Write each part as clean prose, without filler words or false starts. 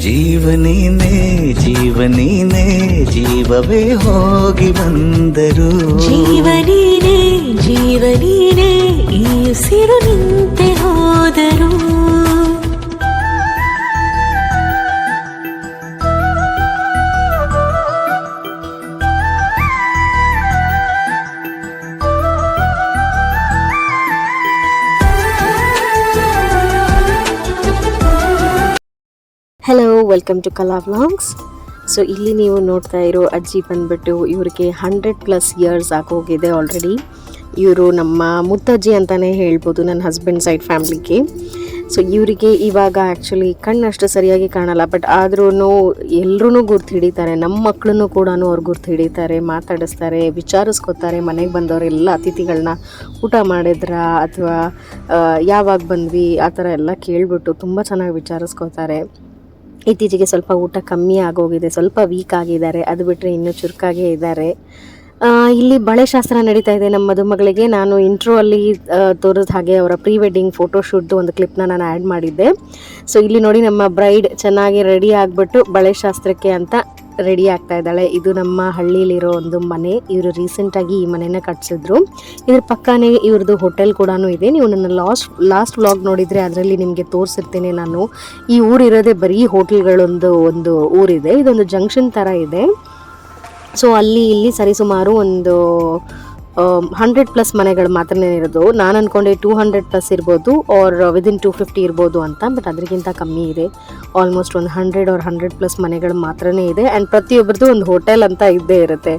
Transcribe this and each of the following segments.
ಜೀವನೇನೆ ಜೀವನೇನೆ ಜೀವವೇ ಹೋಗಿ ಬಂದರು ಜೀವನೇನೆ ಜೀವನೇನೆ ಈ ಉಸಿರು ನಿಂತೆ ಹೋದರು. ಹಲೋ, ವೆಲ್ಕಮ್ ಟು ಕಲಾ ವ್ಲಾಗ್ಸ್. ಸೊ ಇಲ್ಲಿ ನೀವು ನೋಡ್ತಾ ಇರೋ ಅಜ್ಜಿ ಬಂದ್ಬಿಟ್ಟು ಇವ್ರಿಗೆ 100+ ಇಯರ್ಸ್ ಆಗೋಗಿದೆ ಆಲ್ರೆಡಿ. ಇವರು ನಮ್ಮ ಮುತ್ತಜ್ಜಿ ಅಂತಲೇ ಹೇಳ್ಬೋದು ನನ್ನ ಹಸ್ಬೆಂಡ್ ಸೈಡ್ ಫ್ಯಾಮ್ಲಿಗೆ. ಸೊ ಇವರಿಗೆ ಇವಾಗ ಆ್ಯಕ್ಚುಲಿ ಕಣ್ಣಷ್ಟು ಸರಿಯಾಗಿ ಕಾಣಲ್ಲ, ಬಟ್ ಆದ್ರೂ ಎಲ್ಲರೂ ಗುರ್ತು ಹಿಡಿತಾರೆ. ನಮ್ಮ ಮಕ್ಕಳನ್ನು ಕೂಡ ಅವ್ರು ಗುರ್ತು ಹಿಡಿತಾರೆ, ಮಾತಾಡಿಸ್ತಾರೆ, ವಿಚಾರಿಸ್ಕೊತಾರೆ. ಮನೆಗೆ ಬಂದವರೆಲ್ಲ ಅತಿಥಿಗಳನ್ನ ಊಟ ಮಾಡಿದ್ರಾ ಅಥವಾ ಯಾವಾಗ ಬಂದ್ವಿ ಆ ಥರ ಎಲ್ಲ ಕೇಳಿಬಿಟ್ಟು ತುಂಬ ಚೆನ್ನಾಗಿ ವಿಚಾರಿಸ್ಕೋತಾರೆ. ಇತ್ತೀಚೆಗೆ ಸ್ವಲ್ಪ ಊಟ ಕಮ್ಮಿ ಆಗೋಗಿದೆ, ಸ್ವಲ್ಪ ವೀಕ್ ಆಗಿದ್ದಾರೆ. ಅದು ಬಿಟ್ಟರೆ ಇನ್ನೂ ಚುರುಕಾಗೇ ಇದ್ದಾರೆ. ಇಲ್ಲಿ ಬಳೆ ಶಾಸ್ತ್ರ ನಡೀತಾ ಇದೆ ನಮ್ಮ ಮದುಮಗಳಿಗೆ. ನಾನು ಇಂಟ್ರೋ ಅಲ್ಲಿ ತೋರಿದ ಹಾಗೆ ಅವರ ಪ್ರೀ ವೆಡ್ಡಿಂಗ್ ಫೋಟೋಶೂಟ್ದು ಒಂದು ಕ್ಲಿಪ್ನ ನಾನು ಆ್ಯಡ್ ಮಾಡಿದ್ದೆ. ಸೊ ಇಲ್ಲಿ ನೋಡಿ ನಮ್ಮ ಬ್ರೈಡ್ ಚೆನ್ನಾಗಿ ರೆಡಿ ಆಗಿಬಿಟ್ಟು ಬಳೆ ಶಾಸ್ತ್ರಕ್ಕೆ ಅಂತ ರೆಡಿ ಆಗ್ತಾ ಇದ್ದಾಳೆ. ಇದು ನಮ್ಮ ಹಳ್ಳಿಲಿರೋ ಒಂದು ಮನೆ. ಇವರು ರೀಸೆಂಟಾಗಿ ಈ ಮನೆನ ಕಟ್ಸಿದ್ರು. ಇದ್ರ ಪಕ್ಕನೇ ಇವ್ರದ್ದು ಹೋಟೆಲ್ ಕೂಡ ಇದೆ. ನೀವು ನನ್ನ ಲಾಸ್ಟ್ ವ್ಲಾಗ್ ನೋಡಿದರೆ ಅದರಲ್ಲಿ ನಿಮಗೆ ತೋರಿಸಿರ್ತೇನೆ ನಾನು. ಈ ಊರಿರೋದೇ ಬರೀ ಹೋಟೆಲ್ಗಳೊಂದು ಊರಿದೆ. ಇದೊಂದು ಜಂಕ್ಷನ್ ಥರ ಇದೆ. ಸೊ ಅಲ್ಲಿ ಇಲ್ಲಿ ಸರಿಸುಮಾರು ಒಂದು 100+ ಮನೆಗಳು ಮಾತ್ರನೇ ಇರೋದು. ನಾನು ಅಂದ್ಕೊಂಡೆ 200+ ಇರ್ಬೋದು ಆರ್ ವಿದಿನ್ 250 ಇರ್ಬೋದು ಅಂತ, ಬಟ್ ಅದಕ್ಕಿಂತ ಕಮ್ಮಿ ಇದೆ. ಆಲ್ಮೋಸ್ಟ್ ಒಂದು 100 or 100+ ಮನೆಗಳು ಮಾತ್ರನೇ ಇದೆ. ಆ್ಯಂಡ್ ಪ್ರತಿಯೊಬ್ಬರದ್ದು ಒಂದು ಹೋಟೆಲ್ ಅಂತ ಇದ್ದೇ ಇರುತ್ತೆ.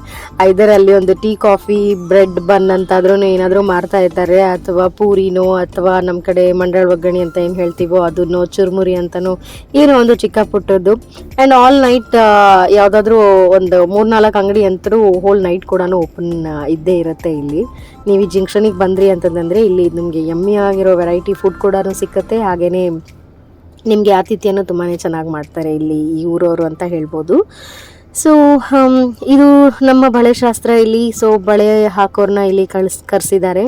ಐದರ್ ಅಲ್ಲಿ ಒಂದು ಟೀ, ಕಾಫಿ, ಬ್ರೆಡ್, ಬನ್ ಅಂತಾದ್ರೂ ಏನಾದರೂ ಮಾರ್ತಾ ಇರ್ತಾರೆ, ಅಥವಾ ಪೂರಿನೋ ಅಥವಾ ನಮ್ಮ ಕಡೆ ಮಂಡಾಳ ಒಗ್ಗರಣೆ ಅಂತ ಏನು ಹೇಳ್ತೀವೋ ಅದನ್ನೋ, ಚುರುಮುರಿ ಅಂತನೋ ಏನೋ ಒಂದು ಚಿಕ್ಕ ಪುಟ್ಟದ್ದು. ಆ್ಯಂಡ್ ಆಲ್ ನೈಟ್ ಯಾವುದಾದ್ರೂ ಒಂದು 3-4 ಅಂಗಡಿ ಅಂತರೂ ಹೋಲ್ ನೈಟ್ ಕೂಡ ಓಪನ್ ಇದ್ದೇ ಇರುತ್ತೆ. ಇಲ್ಲಿ ನೀವು ಈ ಜಂಕ್ಷನಿಗೆ ಬಂದ್ರಿ ಅಂತಂದರೆ ಇಲ್ಲಿ ನಿಮಗೆ ಯಮ್ಮಿ ಆಗಿರೋ ವೆರೈಟಿ ಫುಡ್ ಕೂಡ ಸಿಕ್ಕತ್ತೆ. ಹಾಗೆಯೇ ನಿಮಗೆ ಆತಿಥ್ಯನೂ ತುಂಬಾ ಚೆನ್ನಾಗಿ ಮಾಡ್ತಾರೆ ಇಲ್ಲಿ ಈ ಊರವರು ಅಂತ ಹೇಳ್ಬೋದು. ಸೊ ಇದು ನಮ್ಮ ಬಳೆ ಶಾಸ್ತ್ರ ಇಲ್ಲಿ. ಸೊ ಬಳೆ ಹಾಕೋರನ್ನ ಇಲ್ಲಿ ಕರೆಸಿದ್ದಾರೆ.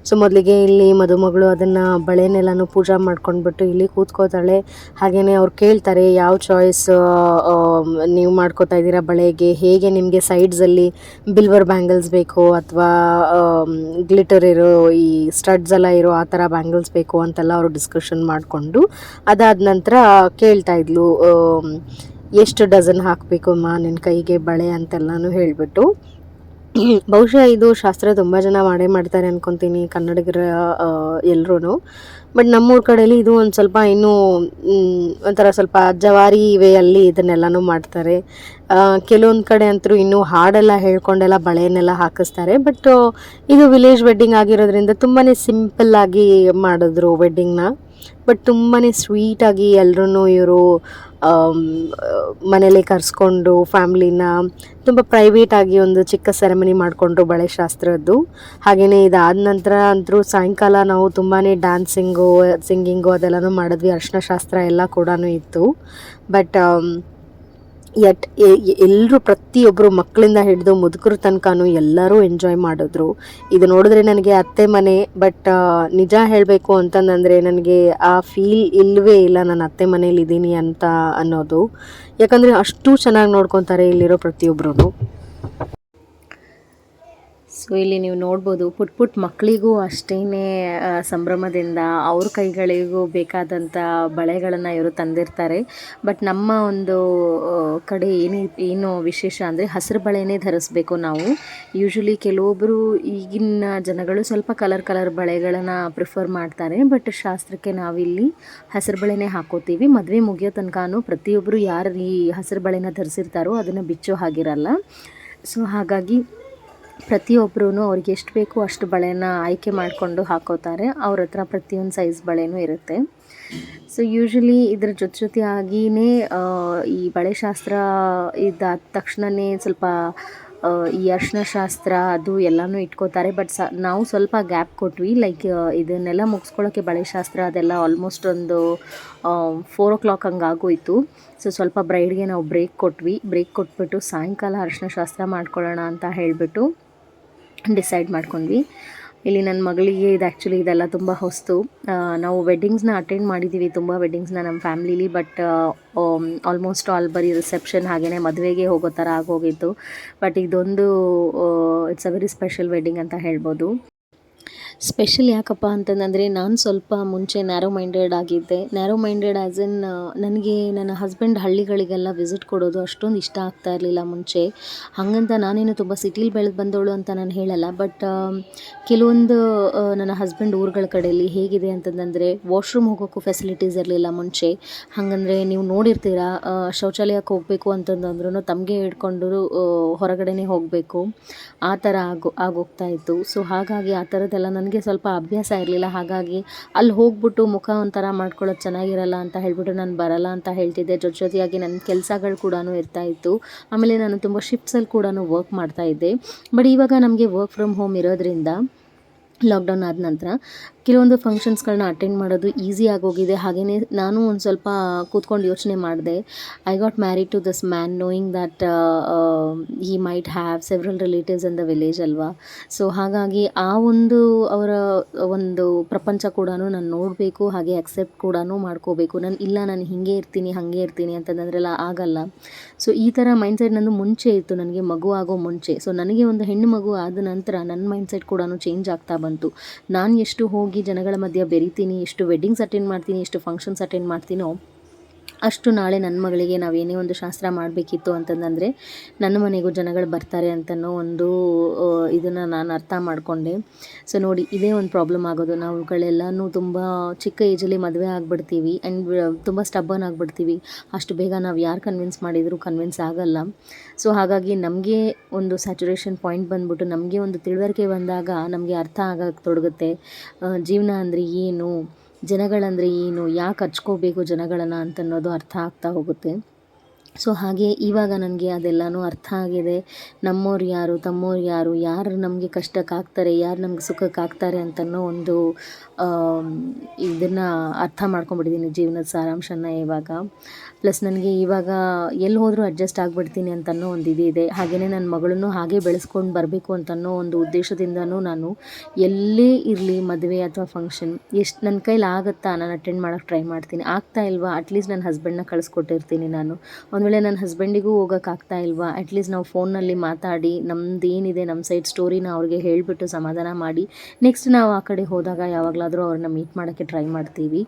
ಸೊ ಮೊದಲಿಗೆ ಇಲ್ಲಿ ಮದುಮಗಳು ಅದನ್ನು ಬಳೆನೆಲ್ಲನೂ ಪೂಜೆ ಮಾಡ್ಕೊಂಡ್ಬಿಟ್ಟು ಇಲ್ಲಿ ಕೂತ್ಕೋತಾಳೆ. ಹಾಗೆಯೇ ಅವ್ರು ಕೇಳ್ತಾರೆ ಯಾವ ಚಾಯ್ಸ್ ನೀವು ಮಾಡ್ಕೋತಾ ಇದ್ದೀರಾ ಬಳೆಗೆ, ಹೇಗೆ ನಿಮಗೆ ಸೈಡ್ಸಲ್ಲಿ ಬಿಲ್ವರ್ ಬ್ಯಾಂಗಲ್ಸ್ ಬೇಕು ಅಥವಾ ಗ್ಲಿಟರ್ ಇರೋ ಈ ಸ್ಟಡ್ಸ್ ಎಲ್ಲ ಇರೋ ಆ ಥರ ಬ್ಯಾಂಗಲ್ಸ್ ಬೇಕು ಅಂತೆಲ್ಲ ಅವರು ಡಿಸ್ಕಷನ್ ಮಾಡಿಕೊಂಡು ಅದಾದ ನಂತರ ಕೇಳ್ತಾ ಇದ್ಲು ಎಷ್ಟು ಡಜನ್ ಹಾಕಬೇಕು ಅಮ್ಮ ನಿನ್ನ ಕೈಗೆ ಬಳೆ ಅಂತೆಲ್ಲನೂ ಹೇಳಿಬಿಟ್ಟು. ಬಹುಶಃ ಇದು ಶಾಸ್ತ್ರ ತುಂಬ ಜನ ಮಾಡ್ತಾರೆ ಅನ್ಕೊತೀನಿ, ಕನ್ನಡಿಗರ ಎಲ್ಲರೂ. ಬಟ್ ನಮ್ಮೂರ ಕಡೆಯಲ್ಲಿ ಇದು ಒಂದು ಸ್ವಲ್ಪ ಇನ್ನೂ ಒಂಥರ ಸ್ವಲ್ಪ ಜವಾರಿ ವೇಯಲ್ಲಿ ಇದನ್ನೆಲ್ಲನೂ ಮಾಡ್ತಾರೆ. ಕೆಲವೊಂದು ಕಡೆ ಅಂತೂ ಇನ್ನೂ ಹಾಡೆಲ್ಲ ಹೇಳ್ಕೊಂಡೆಲ್ಲ ಬಳೆಯನ್ನೆಲ್ಲ ಹಾಕಿಸ್ತಾರೆ. ಬಟ್ ಇದು ವಿಲೇಜ್ ವೆಡ್ಡಿಂಗ್ ಆಗಿರೋದ್ರಿಂದ ತುಂಬಾ ಸಿಂಪಲ್ಲಾಗಿ ಮಾಡಿದ್ರು ವೆಡ್ಡಿಂಗ್ನ. ಬಟ್ ತುಂಬಾ ಸ್ವೀಟಾಗಿ ಎಲ್ಲರೂ ಇವರು ಮನೇಲಿ ಕರೆಸ್ಕೊಂಡು ಫ್ಯಾಮ್ಲಿನ ತುಂಬ ಪ್ರೈವೇಟಾಗಿ ಒಂದು ಚಿಕ್ಕ ಸೆರೆಮನಿ ಮಾಡಿಕೊಂಡ್ರು ಬಳೆ ಶಾಸ್ತ್ರದ್ದು. ಹಾಗೆಯೇ ಇದಾದ ನಂತರ ಅಂತೂ ಸಾಯಂಕಾಲ ನಾವು ತುಂಬಾ ಸಿಂಗಿಂಗು ಅದೆಲ್ಲನೂ ಮಾಡಿದ್ವಿ. ಅರಿಶಿನ ಶಾಸ್ತ್ರ ಎಲ್ಲ ಕೂಡ ಇತ್ತು. ಬಟ್ ಎಲ್ಲರೂ ಪ್ರತಿಯೊಬ್ಬರು ಮಕ್ಕಳಿಂದ ಹಿಡಿದು ಮುದುಕರ ತನಕನೂ ಎಲ್ಲರೂ ಎಂಜಾಯ್ ಮಾಡಿದ್ರು. ಇದು ನೋಡಿದ್ರೆ ನನಗೆ ಅತ್ತೆ ಮನೆ, ಬಟ್ ನಿಜ ಹೇಳಬೇಕು ಅಂತಂದರೆ ನನಗೆ ಆ ಫೀಲ್ ಇಲ್ಲವೇ ಇಲ್ಲ ನಾನು ಅತ್ತೆ ಮನೇಲಿ ಇದ್ದೀನಿ ಅಂತ ಅನ್ನೋದು. ಯಾಕಂದರೆ ಅಷ್ಟು ಚೆನ್ನಾಗಿ ನೋಡ್ಕೊತಾರೆ ಇಲ್ಲಿರೋ ಪ್ರತಿಯೊಬ್ಬರೂ. ಸೊ ಇಲ್ಲಿ ನೀವು ನೋಡ್ಬೋದು ಪುಟ್ಟ ಮಕ್ಕಳಿಗೂ ಅಷ್ಟೇ ಸಂಭ್ರಮದಿಂದ ಅವ್ರ ಕೈಗಳಿಗೂ ಬೇಕಾದಂಥ ಬಳೆಗಳನ್ನು ಇವರು ತಂದಿರ್ತಾರೆ. ಬಟ್ ನಮ್ಮ ಒಂದು ಕಡೆ ಏನು ವಿಶೇಷ ಅಂದರೆ ಹಸಿರು ಬಳೆನೇ ಧರಿಸ್ಬೇಕು ನಾವು. ಯೂಶ್ವಲಿ ಕೆಲವೊಬ್ಬರು ಈಗಿನ ಜನಗಳು ಸ್ವಲ್ಪ ಕಲರ್ ಬಳೆಗಳನ್ನು ಪ್ರಿಫರ್ ಮಾಡ್ತಾರೆ. ಬಟ್ ಶಾಸ್ತ್ರಕ್ಕೆ ನಾವಿಲ್ಲಿ ಹಸಿರು ಬಳೆನೇ ಹಾಕೋತೀವಿ. ಮದುವೆ ಮುಗಿಯೋ ತನಕನೂ ಪ್ರತಿಯೊಬ್ಬರು ಯಾರು ಈ ಹಸಿರು ಬಳೆನ ಧರಿಸಿರ್ತಾರೋ ಅದನ್ನು ಬಿಚ್ಚೋ ಹಾಗಿರಲ್ಲ. ಸೊ ಹಾಗಾಗಿ ಪ್ರತಿಯೊಬ್ಬರೂ ಅವ್ರಿಗೆ ಎಷ್ಟು ಬೇಕು ಅಷ್ಟು ಬಳೆನ ಆಯ್ಕೆ ಮಾಡಿಕೊಂಡು ಹಾಕೋತಾರೆ. ಅವ್ರ ಹತ್ರ ಪ್ರತಿಯೊಂದು ಸೈಜ್ ಬಳೆನೂ ಇರುತ್ತೆ. ಸೊ ಯೂಶ್ವಲಿ ಇದ್ರ ಜೊತೆಯಾಗಿಯೇ ಈ ಬಳೆ ಶಾಸ್ತ್ರ ಇದಾದ ತಕ್ಷಣವೇ ಸ್ವಲ್ಪ ಈ ಅರಿಶಿನ ಶಾಸ್ತ್ರ ಅದು ಎಲ್ಲನೂ ಇಟ್ಕೋತಾರೆ. ಬಟ್ ನಾವು ಸ್ವಲ್ಪ ಗ್ಯಾಪ್ ಕೊಟ್ವಿ. ಲೈಕ್ ಇದನ್ನೆಲ್ಲ ಮುಗಿಸ್ಕೊಳ್ಳೋಕ್ಕೆ ಬಳೆ ಶಾಸ್ತ್ರ ಅದೆಲ್ಲ ಆಲ್ಮೋಸ್ಟ್ ಒಂದು 4 o'clock ಹಂಗೆ ಆಗೋಯಿತು. ಸೊ ಸ್ವಲ್ಪ ಬ್ರೈಡ್ಗೆ ನಾವು ಬ್ರೇಕ್ ಕೊಟ್ಬಿಟ್ಟು ಸಾಯಂಕಾಲ ಅರಿಶಿನ ಶಾಸ್ತ್ರ ಮಾಡ್ಕೊಳ್ಳೋಣ ಅಂತ ಹೇಳಿಬಿಟ್ಟು ಡಿಸೈಡ್ ಮಾಡ್ಕೊಂಡ್ವಿ. ಇಲ್ಲಿ ನನ್ನ ಮಗಳಿಗೆ ಇದು ಆ್ಯಕ್ಚುಲಿ ಇದೆಲ್ಲ ತುಂಬ ಹೊಸ್ತು. ನಾವು ವೆಡ್ಡಿಂಗ್ಸ್ನ ಅಟೆಂಡ್ ಮಾಡಿದ್ದೀವಿ, ತುಂಬ ವೆಡ್ಡಿಂಗ್ಸ್ನ ನಮ್ಮ ಫ್ಯಾಮ್ಲಿಲಿ, ಬಟ್ ಆಲ್ಮೋಸ್ಟ್ ಆಲ್ ಬರೀ ರಿಸೆಪ್ಷನ್ ಹಾಗೆಯೇ ಮದುವೆಗೆ ಹೋಗೋ ಥರ ಆಗೋಗಿತ್ತು. ಬಟ್ ಇದೊಂದು it's a very special wedding ಅಂತ ಹೇಳ್ಬೋದು. ಸ್ಪೆಷಲ್ ಯಾಕಪ್ಪ ಅಂತಂದರೆ ನಾನು ಸ್ವಲ್ಪ ಮುಂಚೆ ನ್ಯಾರೋ ಮೈಂಡೆಡ್ ಆಗಿದ್ದೆ. ನ್ಯಾರೋ ಮೈಂಡೆಡ್ ಆ್ಯಸ್ ಇನ್ ನನಗೆ ನನ್ನ ಹಸ್ಬೆಂಡ್ ಹಳ್ಳಿಗಳಿಗೆಲ್ಲ ವಿಸಿಟ್ ಕೊಡೋದು ಅಷ್ಟೊಂದು ಇಷ್ಟ ಆಗ್ತಾ ಇರಲಿಲ್ಲ ಮುಂಚೆ. ಹಾಗಂತ ನಾನೇನು ತುಂಬ ಸಿಟೀಲಿ ಬೆಳೆದು ಬಂದವಳು ಅಂತ ನಾನು ಹೇಳಲ್ಲ. ಬಟ್ ಕೆಲವೊಂದು ನನ್ನ ಹಸ್ಬೆಂಡ್ ಊರುಗಳ ಕಡೆಯಲ್ಲಿ ಹೇಗಿದೆ ಅಂತಂದರೆ ವಾಶ್ರೂಮ್ ಹೋಗೋಕ್ಕೂ ಫೆಸಿಲಿಟೀಸ್ ಇರಲಿಲ್ಲ ಮುಂಚೆ. ಹಾಗಂದರೆ ನೀವು ನೋಡಿರ್ತೀರ, ಶೌಚಾಲಯಕ್ಕೆ ಹೋಗಬೇಕು ಅಂತಂದ್ರೂ ತಮಗೆ ಹಿಡ್ಕೊಂಡು ಹೊರಗಡೆನೇ ಹೋಗಬೇಕು, ಆ ಥರ ಆಗೋಗ್ತಾ ಇತ್ತು. ಸೊ ಹಾಗಾಗಿ ಆ ಥರದ್ದೆಲ್ಲ ನನಗೆ ಸ್ವಲ್ಪ ಅಭ್ಯಾಸ ಇರಲಿಲ್ಲ. ಹಾಗಾಗಿ ಅಲ್ಲಿ ಹೋಗ್ಬಿಟ್ಟು ಮುಖ ಒಂಥರ ಮಾಡ್ಕೊಳ್ಳೋದು ಚೆನ್ನಾಗಿರಲ್ಲ ಅಂತ ಹೇಳ್ಬಿಟ್ಟು ನಾನು ಬರಲ್ಲ ಅಂತ ಹೇಳ್ತಿದ್ದೆ. ಜೊತೆಯಾಗಿ ನನ್ನ ಕೆಲಸಗಳು ಕೂಡ ಇರ್ತಾಯಿತ್ತು. ಆಮೇಲೆ ನಾನು ತುಂಬ ಶಿಫ್ಟ್ಸಲ್ಲಿ ಕೂಡ ವರ್ಕ್ ಮಾಡ್ತಾಯಿದ್ದೆ. ಬಟ್ ಇವಾಗ ನಮಗೆ ವರ್ಕ್ ಫ್ರಮ್ ಹೋಮ್ ಇರೋದ್ರಿಂದ ಲಾಕ್ಡೌನ್ ಆದ ನಂತರ ಕೆಲವೊಂದು ಫಂಕ್ಷನ್ಸ್ಗಳನ್ನ ಅಟೆಂಡ್ ಮಾಡೋದು ಈಸಿ ಆಗೋಗಿದೆ. ಹಾಗೆಯೇ ನಾನು ಒಂದು ಸ್ವಲ್ಪ ಕೂತ್ಕೊಂಡು ಯೋಚನೆ ಮಾಡಿದೆ. I got married to this man knowing that he might have several relatives in the village ಅಲ್ವಾ. ಸೊ ಹಾಗಾಗಿ ಆ ಒಂದು ಅವರ ಒಂದು ಪ್ರಪಂಚ ಕೂಡ ನಾನು ನೋಡಬೇಕು, ಹಾಗೆ ಅಕ್ಸೆಪ್ಟ್ ಕೂಡ ಮಾಡ್ಕೋಬೇಕು. ನಾನು ಹೀಗೆ ಇರ್ತೀನಿ ಹಾಗೆ ಇರ್ತೀನಿ ಅಂತಂದ್ರೆಲ್ಲ ಆಗಲ್ಲ. ಸೊ ಈ ಥರ ಮೈಂಡ್ಸೆಟ್ ನಂದು ಮುಂಚೆ ಇತ್ತು, ನನಗೆ ಮಗು ಆಗೋ ಮುಂಚೆ. ಸೊ ನನಗೆ ಒಂದು ಹೆಣ್ಣು ಮಗು ಆದ ನಂತರ ನನ್ನ ಮೈಂಡ್ಸೆಟ್ ಕೂಡ ಚೇಂಜ್ ಆಗ್ತಾ ಬಂತು. ನಾನು ಎಷ್ಟು ಹೋಗಿ ಜನಗಳ ಮಧ್ಯೆ ಬೆರಿತೀನಿ, ಎಷ್ಟು ವೆಡ್ಡಿಂಗ್ಸ್ ಅಟೆಂಡ್ ಮಾಡ್ತೀನಿ, ಎಷ್ಟು ಫಂಕ್ಷನ್ಸ್ ಅಟೆಂಡ್ ಮಾಡ್ತೀನೋ ಅಷ್ಟು ನಾಳೆ ನನ್ನ ಮಗಳಿಗೆ ನಾವೇನೇ ಒಂದು ಶಾಸ್ತ್ರ ಮಾಡಬೇಕಿತ್ತು ಅಂತಂದರೆ ನನ್ನ ಮನೆಗೂ ಜನಗಳು ಬರ್ತಾರೆ ಅಂತನೋ ಒಂದು ಇದನ್ನು ನಾನು ಅರ್ಥ ಮಾಡಿಕೊಂಡೆ. ಸೊ ನೋಡಿ, ಇದೇ ಒಂದು ಪ್ರಾಬ್ಲಮ್ ಆಗೋದು. ನಾವುಗಳೆಲ್ಲನೂ ತುಂಬ ಚಿಕ್ಕ ಏಜಲ್ಲಿ ಮದುವೆ ಆಗಿಬಿಡ್ತೀವಿ ಆ್ಯಂಡ್ ತುಂಬ ಸ್ಟಬ್ಬನ್ ಆಗಿಬಿಡ್ತೀವಿ. ಅಷ್ಟು ಬೇಗ ನಾವು ಯಾರು ಕನ್ವಿನ್ಸ್ ಮಾಡಿದರೂ ಕನ್ವಿನ್ಸ್ ಆಗಲ್ಲ. ಸೊ ಹಾಗಾಗಿ ನಮಗೆ ಒಂದು ಸ್ಯಾಚುರೇಷನ್ ಪಾಯಿಂಟ್ ಬಂದ್ಬಿಟ್ಟು ನಮಗೆ ಒಂದು ತಿಳುವಳಿಕೆ ಬಂದಾಗ ನಮಗೆ ಅರ್ಥ ಆಗಕ್ಕೆ ತೊಡಗುತ್ತೆ. ಜೀವನ ಅಂದರೆ ಏನು, ಜನಗಳಂದರೆ ಏನು, ಯಾಕೆ ಹಚ್ಕೋಬೇಕು ಜನಗಳನ್ನು ಅಂತನ್ನೋದು ಅರ್ಥ ಆಗ್ತಾ ಹೋಗುತ್ತೆ. ಸೊ ಹಾಗೆ ಇವಾಗ ನನಗೆ ಅದೆಲ್ಲನೂ ಅರ್ಥ ಆಗಿದೆ. ನಮ್ಮವ್ರು ಯಾರು, ತಮ್ಮವ್ರು ಯಾರು, ಯಾರು ನಮಗೆ ಕಷ್ಟಕ್ಕಾಗ್ತಾರೆ, ಯಾರು ನಮ್ಗೆ ಸುಖಕ್ಕಾಗ್ತಾರೆ ಅಂತನ್ನೋ ಒಂದು ಇದನ್ನು ಅರ್ಥ ಮಾಡ್ಕೊಂಡ್ಬಿಟ್ಟಿದ್ದೀನಿ, ಜೀವನದ ಸಾರಾಂಶನ ಇವಾಗ. ಪ್ಲಸ್ ನನಗೆ ಇವಾಗ ಎಲ್ಲಿ ಹೋದರೂ ಅಡ್ಜಸ್ಟ್ ಆಗಿಬಿಡ್ತೀನಿ ಅಂತನ್ನೋ ಒಂದು ಇದಿದೆ. ಹಾಗೆಯೇ ನನ್ನ ಮಗಳನ್ನು ಹಾಗೆ ಬೆಳೆಸ್ಕೊಂಡು ಬರಬೇಕು ಅಂತನ್ನೋ ಒಂದು ಉದ್ದೇಶದಿಂದನೂ ನಾನು ಎಲ್ಲೇ ಇರಲಿ, ಮದುವೆ ಅಥವಾ ಫಂಕ್ಷನ್, ಎಷ್ಟು ನನ್ನ ಕೈಲಿ ಆಗುತ್ತಾ ನಾನು ಅಟೆಂಡ್ ಮಾಡೋಕ್ಕೆ ಟ್ರೈ ಮಾಡ್ತೀನಿ. ಆಗ್ತಾ ಇಲ್ವಾ ಅಟ್ಲೀಸ್ಟ್ ನನ್ನ ಹಸ್ಬೆಂಡ್ನ ಕಳಿಸ್ಕೊಟ್ಟಿರ್ತೀನಿ ನಾನು. ಒಂದು ವೇಳೆ ನನ್ನ ಹಸ್ಬೆಂಡಿಗೂ ಹೋಗೋಕ್ಕಾಗ್ತಾ ಇಲ್ವಾ, ಅಟ್ಲೀಸ್ಟ್ ನಾವು ಫೋನ್ನಲ್ಲಿ ಮಾತಾಡಿ ನಮ್ದು ಏನಿದೆ ನಮ್ಮ ಸೈಡ್ ಸ್ಟೋರಿನ ಅವ್ರಿಗೆ ಹೇಳಿಬಿಟ್ಟು ಸಮಾಧಾನ ಮಾಡಿ ನೆಕ್ಸ್ಟ್ ನಾವು ಆ ಕಡೆ ಹೋದಾಗ ಯಾವಾಗಲಾದರೂ ಅವ್ರನ್ನ ಮೀಟ್ ಮಾಡೋಕ್ಕೆ ಟ್ರೈ ಮಾಡ್ತೀವಿ.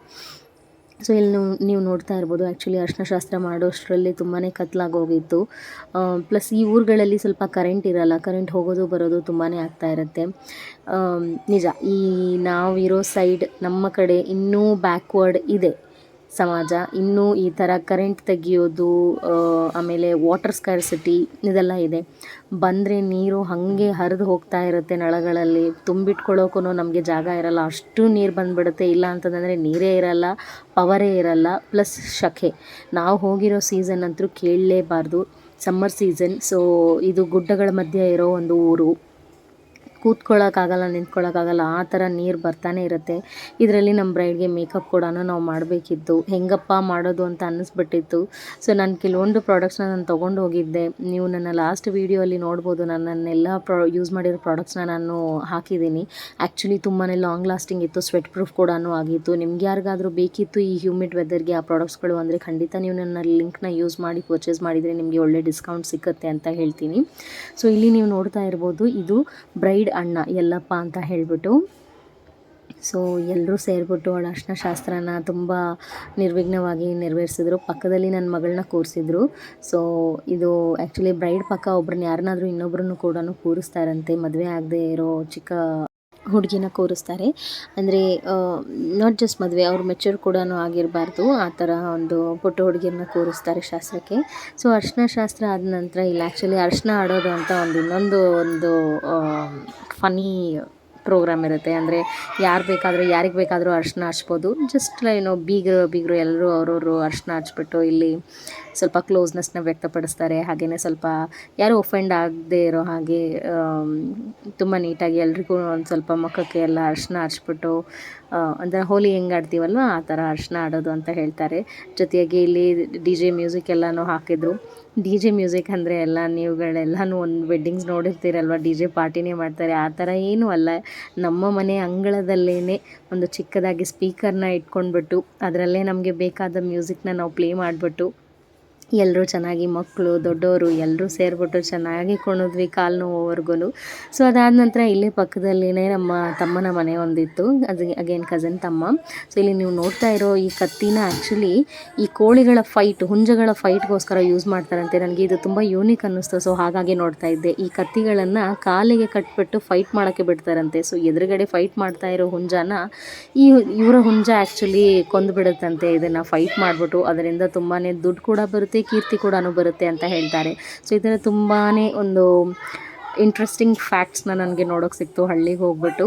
ಸೊ ಇಲ್ಲಿ ನೀವು ನೋಡ್ತಾ ಇರ್ಬೋದು, ಆ್ಯಕ್ಚುಲಿ ಅರಿಶಿನ ಶಾಸ್ತ್ರ ಮಾಡೋಷ್ಟರಲ್ಲಿ ತುಂಬಾ ಕತ್ಲಾಗೋಗಿತ್ತು. ಪ್ಲಸ್ ಈ ಊರುಗಳಲ್ಲಿ ಸ್ವಲ್ಪ ಕರೆಂಟ್ ಇರಲ್ಲ, ಕರೆಂಟ್ ಹೋಗೋದು ಬರೋದು ತುಂಬಾ ಆಗ್ತಾ ಇರುತ್ತೆ. ನಿಜ, ಈ ನಾವಿರೋ ಸೈಡ್ ನಮ್ಮ ಕಡೆ ಇನ್ನೂ ಬ್ಯಾಕ್ವರ್ಡ್ ಇದೆ ಸಮಾಜ. ಇನ್ನೂ ಈ ಥರ ಕರೆಂಟ್ ತೆಗಿಯೋದು, ಆಮೇಲೆ ವಾಟರ್ ಸ್ಕ್ಯಾರ್ಸಿಟಿ ಇದೆಲ್ಲ ಇದೆ. ಬಂದರೆ ನೀರು ಹಾಗೆ ಹರಿದು ಹೋಗ್ತಾ ಇರುತ್ತೆ ನಳಗಳಲ್ಲಿ, ತುಂಬಿಟ್ಕೊಳ್ಳೋಕ್ಕೂ ನಮಗೆ ಜಾಗ ಇರಲ್ಲ, ಅಷ್ಟು ನೀರು ಬಂದುಬಿಡುತ್ತೆ. ಇಲ್ಲ ಅಂತಂದರೆ ನೀರೇ ಇರಲ್ಲ, ಪವರೇ ಇರಲ್ಲ, ಪ್ಲಸ್ ಶೆಕೆ. ನಾವು ಹೋಗಿರೋ ಸೀಸನ್ ಅಂತೂ ಕೇಳಲೇಬಾರ್ದು, ಸಮ್ಮರ್ ಸೀಸನ್. ಸೊ ಇದು ಗುಡ್ಡಗಳ ಮಧ್ಯೆ ಇರೋ ಒಂದು ಊರು, ಕೂತ್ಕೊಳ್ಳೋಕ್ಕಾಗಲ್ಲ, ನಿಂತ್ಕೊಳ್ಳೋಕ್ಕಾಗಲ್ಲ, ಆ ಥರ ನೀರು ಬರ್ತಾನೆ ಇರುತ್ತೆ. ಇದರಲ್ಲಿ ನಮ್ಮ ಬ್ರೈಡ್ಗೆ ಮೇಕಪ್ ಕೂಡ ನಾವು ಮಾಡಬೇಕಿತ್ತು. ಹೆಂಗಪ್ಪ ಮಾಡೋದು ಅಂತ ಅನ್ನಿಸ್ಬಿಟ್ಟಿತ್ತು. ಸೊ ನಾನು ಕೆಲವೊಂದು ಪ್ರಾಡಕ್ಟ್ಸ್ನ ನಾನು ತೊಗೊಂಡು ಹೋಗಿದ್ದೆ. ನೀವು ನನ್ನ ಲಾಸ್ಟ್ ವೀಡಿಯೋಲ್ಲಿ ನೋಡ್ಬೋದು, ನನ್ನೆಲ್ಲ ಯೂಸ್ ಮಾಡಿರೋ ಪ್ರಾಡಕ್ಟ್ಸ್ನ ನಾನು ಹಾಕಿದ್ದೀನಿ. ಆ್ಯಕ್ಚುಲಿ ತುಂಬಾ ಲಾಂಗ್ ಲಾಸ್ಟಿಂಗ್ ಇತ್ತು, ಸ್ವೆಟ್ ಪ್ರೂಫ್ ಕೂಡ ಆಗಿತ್ತು. ನಿಮ್ಗೆ ಯಾರಿಗಾದರೂ ಬೇಕಿತ್ತು ಈ ಹ್ಯೂಮಿಡ್ ವೆದರ್ಗೆ ಆ ಪ್ರಾಡಕ್ಟ್ಸ್ಗಳು ಅಂದರೆ ಖಂಡಿತ ನೀವು ನನ್ನ ಲಿಂಕ್ನ ಯೂಸ್ ಮಾಡಿ ಪರ್ಚೇಸ್ ಮಾಡಿದರೆ ನಿಮಗೆ ಒಳ್ಳೆ ಡಿಸ್ಕೌಂಟ್ ಸಿಕ್ಕುತ್ತೆ ಅಂತ ಹೇಳ್ತೀನಿ. ಸೊ ಇಲ್ಲಿ ನೀವು ನೋಡ್ತಾ ಇರ್ಬೋದು, ಇದು ಬ್ರೈಡ್ ಅಣ್ಣ ಯಲ್ಲಪ್ಪ ಅಂತ ಹೇಳಿಬಿಟ್ಟು. ಸೊ ಎಲ್ಲರೂ ಸೇರಿಬಿಟ್ಟು ಅವಳ ಅರಿಶಿನ ಶಾಸ್ತ್ರನ ತುಂಬ ನಿರ್ವಿಘ್ನವಾಗಿ ನೆರವೇರಿಸಿದ್ರು. ಪಕ್ಕದಲ್ಲಿ ನನ್ನ ಮಗಳನ್ನ ಕೂರಿಸಿದ್ರು. ಸೊ ಇದು ಆ್ಯಕ್ಚುಲಿ ಬ್ರೈಡ್ ಪಕ್ಕ ಒಬ್ರನ್ನ ಯಾರನ್ನಾದರೂ ಇನ್ನೊಬ್ಬರನ್ನು ಕೂಡ ಕೂರಿಸ್ತಾರಂತೆ. ಮದುವೆ ಆಗದೆ ಇರೋ ಚಿಕ್ಕ ಹುಡುಗಿನ ಕೂರಿಸ್ತಾರೆ. ಅಂದರೆ ನಾಟ್ ಜಸ್ಟ್ ಮದುವೆ, ಅವ್ರು ಮೆಚೂರ್ ಕೂಡ ಆಗಿರಬಾರ್ದು, ಆ ಥರ ಒಂದು ಪುಟ್ಟ ಹುಡುಗಿಯನ್ನ ಕೂರಿಸ್ತಾರೆ ಶಾಸ್ತ್ರಕ್ಕೆ. ಸೊ ಅರಿಶಿನ ಶಾಸ್ತ್ರ ಆದ ನಂತರ ಇಲ್ಲಿ ಆ್ಯಕ್ಚುಲಿ ಅರಿಶಿನ ಆಡೋದು ಅಂತ ಇನ್ನೊಂದು ಫನ್ನಿ ಪ್ರೋಗ್ರಾಮ್ ಇರುತ್ತೆ. ಅಂದರೆ ಯಾರಿಗೆ ಬೇಕಾದರೂ ಅರಿಶಿನ ಹಚ್ಬೋದು. ಜಸ್ಟ್ ಬೀಗರು ಎಲ್ಲರೂ ಅವ್ರವರು ಅರಿಶಿನ ಹಚ್ಬಿಟ್ಟು ಇಲ್ಲಿ ಸ್ವಲ್ಪ ಕ್ಲೋಸ್ನೆಸ್ನ ವ್ಯಕ್ತಪಡಿಸ್ತಾರೆ. ಹಾಗೆಯೇ ಸ್ವಲ್ಪ ಯಾರೂ ಒಫೆಂಡ್ ಆಗದೆ ಇರೋ ಹಾಗೆ ತುಂಬ ನೀಟಾಗಿ ಎಲ್ರಿಗೂ ಒಂದು ಸ್ವಲ್ಪ ಮುಖಕ್ಕೆ ಎಲ್ಲ ಅರಿಶಿನ ಹಚ್ಬಿಟ್ಟು, ಅಂದರೆ ಹೋಲಿ ಹೆಂಗೆ ಆಡ್ತೀವಲ್ವ ಆ ಥರ ಅರಿಶಿನ ಆಡೋದು ಅಂತ ಹೇಳ್ತಾರೆ. ಜೊತೆಯಾಗಿ ಇಲ್ಲಿ DJ ಮ್ಯೂಸಿಕ್ ಎಲ್ಲನೂ ಹಾಕಿದ್ರು. DJ ಮ್ಯೂಸಿಕ್ ಅಂದರೆ ಎಲ್ಲ ನೀವುಗಳೆಲ್ಲನೂ ಒಂದು ವೆಡ್ಡಿಂಗ್ಸ್ ನೋಡಿರ್ತೀರಲ್ವ, DJ ಪಾರ್ಟಿನೇ ಮಾಡ್ತಾರೆ, ಆ ಥರ ಏನೂ ಅಲ್ಲ. ನಮ್ಮ ಮನೆ ಅಂಗಳದಲ್ಲೇ ಒಂದು ಚಿಕ್ಕದಾಗಿ ಸ್ಪೀಕರ್ನ ಇಟ್ಕೊಂಡ್ಬಿಟ್ಟು ಅದರಲ್ಲೇ ನಮಗೆ ಬೇಕಾದ ಮ್ಯೂಸಿಕ್ನ ನಾವು ಪ್ಲೇ ಮಾಡಿಬಿಟ್ಟು ಎಲ್ಲರೂ ಚೆನ್ನಾಗಿ ಮಕ್ಕಳು ದೊಡ್ಡವರು ಎಲ್ಲರೂ ಸೇರಿಬಿಟ್ಟು ಚೆನ್ನಾಗಿ ಕುಣಿದ್ವಿ ಕಾಲು ನೋವೋವರೆಗೂ. ಸೊ ಅದಾದ ನಂತರ ಇಲ್ಲೇ ಪಕ್ಕದಲ್ಲಿನೇ ನಮ್ಮ ತಮ್ಮನ ಮನೆ ಒಂದಿತ್ತು, ಅದು ಅಗೇನ್ ಕಝನ್ ತಮ್ಮ. ಸೊ ಇಲ್ಲಿ ನೀವು ನೋಡ್ತಾ ಇರೋ ಈ ಕತ್ತಿನ ಆ್ಯಕ್ಚುಲಿ ಈ ಕೋಳಿಗಳ ಹುಂಜಗಳ ಫೈಟ್ಗೋಸ್ಕರ ಯೂಸ್ ಮಾಡ್ತಾರಂತೆ. ನನಗೆ ಇದು ತುಂಬ ಯೂನಿಕ್ ಅನ್ನಿಸ್ತು, ಸೊ ಹಾಗಾಗಿ ನೋಡ್ತಾ ಇದ್ದೆ. ಈ ಕತ್ತಿಗಳನ್ನು ಕಾಲಿಗೆ ಕಟ್ಬಿಟ್ಟು ಫೈಟ್ ಮಾಡೋಕ್ಕೆ ಬಿಡ್ತಾರಂತೆ. ಸೊ ಎದುರುಗಡೆ ಫೈಟ್ ಮಾಡ್ತಾ ಇರೋ ಹುಂಜನ ಇವರ ಹುಂಜ ಆ್ಯಕ್ಚುಲಿ ಕೊಂದುಬಿಡುತ್ತಂತೆ ಇದನ್ನು ಫೈಟ್ ಮಾಡಿಬಿಟ್ಟು. ಅದರಿಂದ ತುಂಬಾ ದುಡ್ಡು ಕೂಡ ಬರುತ್ತೆ, ಕೀರ್ತಿ ಕೂಡ ಬರುತ್ತೆ ಅಂತ ಹೇಳ್ತಾರೆ. ಸೊ ಈ ಥರ ತುಂಬಾ ಒಂದು ಇಂಟ್ರೆಸ್ಟಿಂಗ್ ಫ್ಯಾಕ್ಟ್ಸ್ನ ನನಗೆ ನೋಡೋಕ್ಕೆ ಸಿಕ್ತು ಹಳ್ಳಿಗೆ ಹೋಗ್ಬಿಟ್ಟು.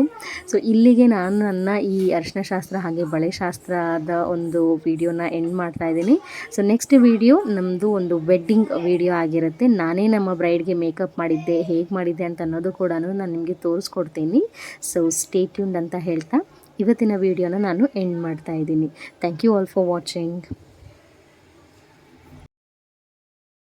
ಸೊ ಇಲ್ಲಿಗೆ ನಾನು ನನ್ನ ಈ ಅರಿಶಿನ ಶಾಸ್ತ್ರ ಹಾಗೆ ಬಳೆ ಶಾಸ್ತ್ರದ ಒಂದು ವಿಡಿಯೋನ ಎಂಡ್ ಮಾಡ್ತಾ ಇದ್ದೀನಿ. ಸೊ ನೆಕ್ಸ್ಟ್ ವಿಡಿಯೋ ನಮ್ಮದು ಒಂದು ವೆಡ್ಡಿಂಗ್ ವಿಡಿಯೋ ಆಗಿರುತ್ತೆ. ನಾನೇ ನಮ್ಮ ಬ್ರೈಡ್ಗೆ ಮೇಕಪ್ ಮಾಡಿದ್ದೆ, ಹೇಗೆ ಮಾಡಿದ್ದೆ ಅಂತ ಅನ್ನೋದು ಕೂಡ ನಾನು ನಿಮಗೆ ತೋರಿಸ್ಕೊಡ್ತೀನಿ. ಸೊ ಸ್ಟೇ ಟ್ಯೂನ್ಡ್ ಅಂತ ಹೇಳ್ತಾ ಇವತ್ತಿನ ವಿಡಿಯೋನ ನಾನು ಎಂಡ್ ಮಾಡ್ತಾ ಇದ್ದೀನಿ. Thank you all for watching.